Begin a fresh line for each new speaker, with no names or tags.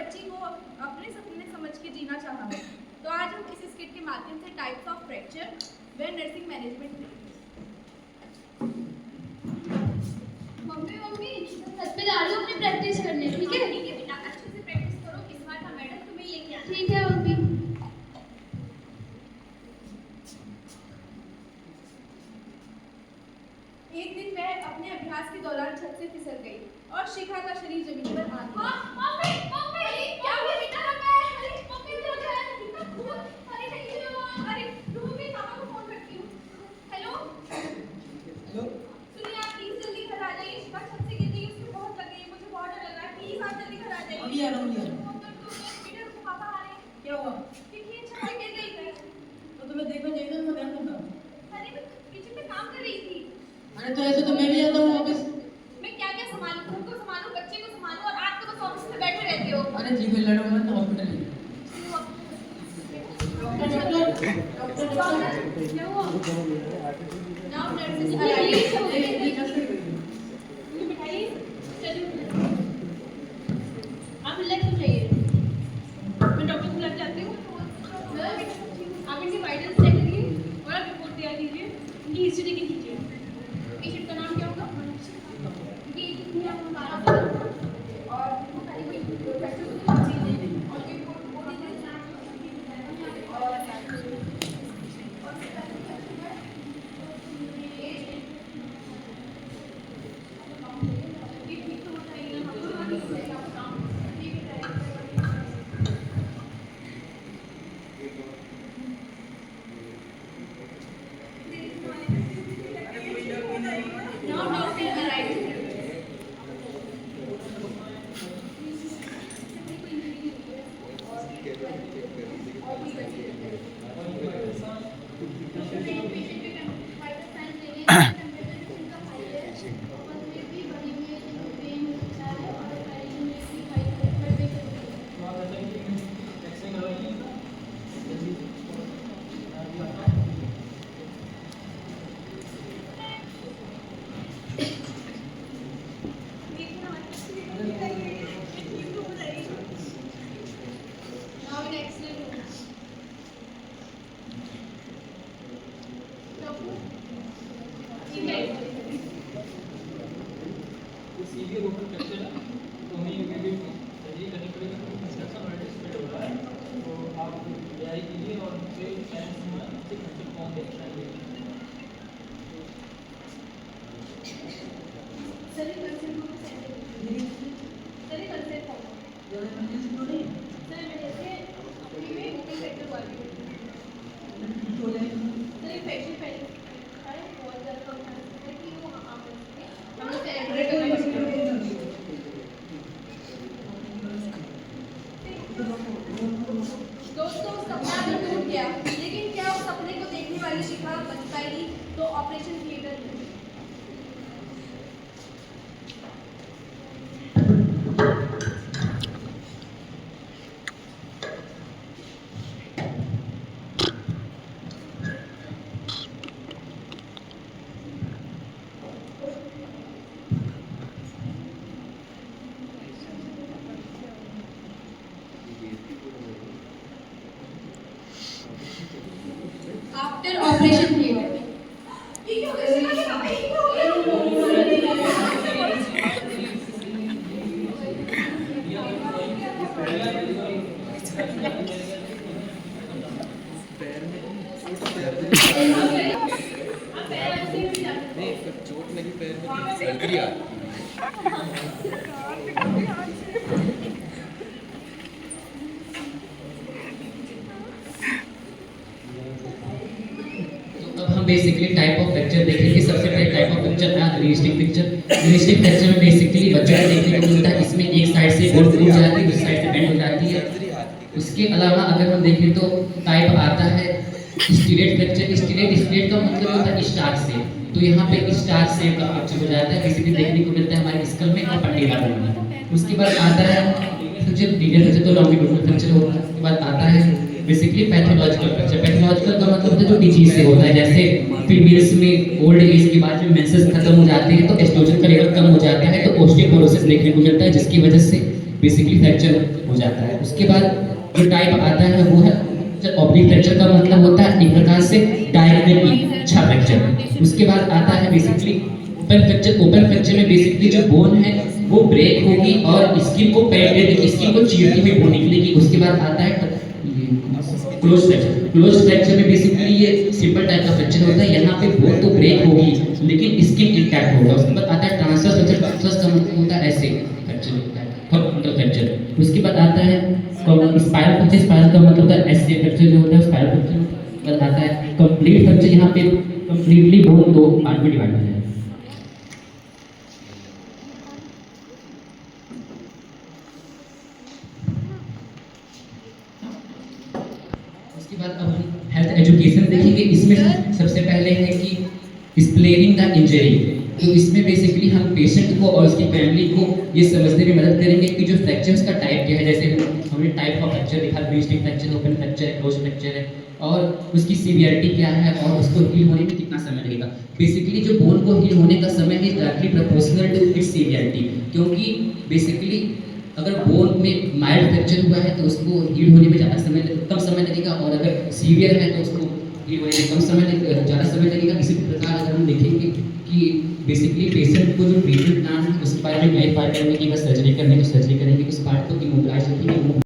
बच्ची को अपने सपने समझ के जीना चाहा हो। तो आज हम इस स्किट के माध्यम से टाइप्स ऑफ फ्रैक्चर व नर्सिंग मैनेजमेंट
मम्मी छत पे जा रही हूँ अपनी प्रैक्टिस करने, ठीक है?
ठीक है बेटा, अच्छे से प्रैक्टिस करो। इस बार का मेडल तुम्हें लेके आना।
ठीक है मम्मी।
एक दिन वह अपने अभ्यास के दौरान छत से फिसल गई और शिखा का शरीर जमीन पर आ गया।
मम्मी क्या हुआ बेटा? अरे मम्मी क्या हो रहा है? कितना खून! अरे नहीं अरे रुको, मैं पापा को फोन करती हूँ। हेलो सुनिए, आप प्लीज जल्दी घर आ जाइए। शिखा छत से गिर गई, उसको बहुत लग गई है, मुझे बहुत डर लग रहा है। प्लीज आप जल्दी घर आ जाइए।
अभी आ रहा हूँ।
बेटा रुको, पापा आ रहे हैं।
क्या हुआ?
देखिए छत से गिर गई है।
तो तुम्हें देखना चाहिए था, मैं ध्यान करता।
अरे मैं किचन में काम कर रही थी।
अरे तो ऐसे तो मैं भी जाता हूँ ऑफिस।
मैं क्या क्या संभालूं? घर को संभालूं, बच्चे को संभालूं, और आप तो बस ऑफिस में बैठे रहते हो।
अरे जी, कोई लड़ूंगा तो हॉस्पिटल ही।
क्या हुआ?
नाउ नर्सिंग
प्लीज बिठाइए, चलिए आप रिलैक्स हो जाइए। मैं डॉक्टर को बुला के आती हूँ। आप इनके वाइटल्स चेक करिए और आप रिपोर्ट तैयार कीजिए। इनकी हिस्ट्री लिख लीजिए। पेशेंट का नाम क्या होगा? इनकी एज कितनी है? 12 साल। और सारी कोई फ्रैक्चर की चीजें और कोई बॉडी का
सीधे रोकन फ्रैक्चर है तो हमें ये वीडियो सही करनी पड़ेगी। कंस्ट्रक्शन ऑलरेडी स्प्रेड हो रहा है, तो आप तैयारी कीजिए और मुझे साइंस में अच्छे फ्रैक्चर फॉर्म देखना है।
सर कंसेंट को सर कंसेंट फॉर्म सर मैं जैसे अपनी में ओपन सेक्टर वाली सर एक फैशन पहले है बहुत ज़्यादा कम है कि वो आप हम लोग सेलिब्रेट करना पड़ेगा।
दोस्तों, सपना तो टूट गया, लेकिन क्या उस सपने को देखने वाली शिखा बच पाएगी? तो ऑपरेशन थिएटर में
आफ्टर ऑपरेशन थिएटर
चोट लगी पैर में, सर्जरी आ
बेसिकली टाइप ऑफ फ्रैक्चर देखेंगे। सबसे पहले टाइप ऑफ फ्रैक्चर है रिजिस्टिक फ्रैक्चर। रिजिस्टिक फ्रैक्चर में बेसिकली बच्चों को देखने को मिलता है, इसमें एक साइड से बोन टूट जाती है, दूसरी साइड से बेंड हो जाती है। उसके अलावा अगर हम देखें तो टाइप आता है स्टिलेट फ्रैक्चर। स्टिलेट का मतलब होता है स्टार्च से, तो यहाँ पे स्टार्च से का फ्रैक्चर हो जाता है, बेसिकली देखने को मिलता है हमारे स्कल में और पंडेला में। उसके बाद आता है फ्रैक्चर मीडियल फ्रैक्चर, तो लॉन्गिट्यूडनल फ्रैक्चर होता है। उसके बाद आता है बेसिकली पैथोलॉजिकल फ्रैक्चर। पैथोलॉजिकल का मतलब होता है जो डिजीज से होता है, जैसे फीमेल्स में ओल्ड एज के बाद में मेंसेस खत्म हो जाते हैं तो एस्ट्रोजन का लेवल कम हो जाता है, तो ओस्टियोपोरोसिस देखने को मिलता है, जिसकी वजह से बेसिकली फ्रैक्चर हो जाता है। उसके बाद जो टाइप आता है वो है ऑब्लिक फ्रैक्चर का मतलब होता है एक प्रकार से डायरेक्टली अच्छा फ्रैक्चर। उसके बाद आता है basically open fracture. Open fracture में बेसिकली जो बोन है वो ब्रेक होगी और स्किन को पेनिट्रेट, स्किन को चीरती हुई बोन निकलेगी। उसके बाद आता है क्लोज फ्रैक्चर। क्लोज फ्रैक्चर में बेसिकली ये सिंपल टाइप का फ्रैक्चर होता है, यहाँ पे बोन तो ब्रेक होगी लेकिन स्किन इंटैक्ट होगा। उसके बाद आता है ट्रांसवर्स फ्रैक्चर। ट्रांसवर्स का मतलब होता है ऐसे फ्रैक्चर होता है, फंडामेंटल फ्रैक्चर। उसके बाद आता है स्पाइरल फ्रैक्चर। स्पाइरल का मतलब होता है ऐसे फ्रैक्चर जो होता है स्पाइरल फ्रैक्चर। बाद आता है कंप्लीट फ्रैक्चर, यहाँ पे कंप्लीटली बोन दो पार्ट में डिवाइड हो जाए। उसके बाद अब हम हेल्थ एजुकेशन देखेंगे। इसमें सबसे पहले है कि स्प्लेनिंग द इंजरी। तो इसमें बेसिकली हम पेशेंट को और उसकी फैमिली को ये समझने में मदद करेंगे कि जो फ्रैक्चर उसका टाइप क्या है। जैसे हमने टाइप का फ्रैक्चर देखा, रिस्टिक फ्रैक्चर, ओपन फ्रैक्चर है, क्लोज फ्रैक्चर है, और उसकी सीवियरिटी क्या है और उसको हील होने में कितना समय लगेगा। बेसिकली जो बोन को हील होने का समय है directly proportional to its severity, क्योंकि बेसिकली अगर बोन में माइल्ड फ्रैक्चर हुआ है तो उसको हील होने में कम समय लगेगा, और अगर सीवियर है तो उसको हील होने में ज़्यादा समय लगेगा। इसी प्रकार अगर हम देखेंगे कि बेसिकली पेशेंट को जो ट्रीटमेंट प्लान है उसके बारे में क्लैरिफाई करेंगे कि अगर सर्जरी करनी है तो सर्जरी करेंगे, उस पार्ट को इमोबिलाइज रखेंगे।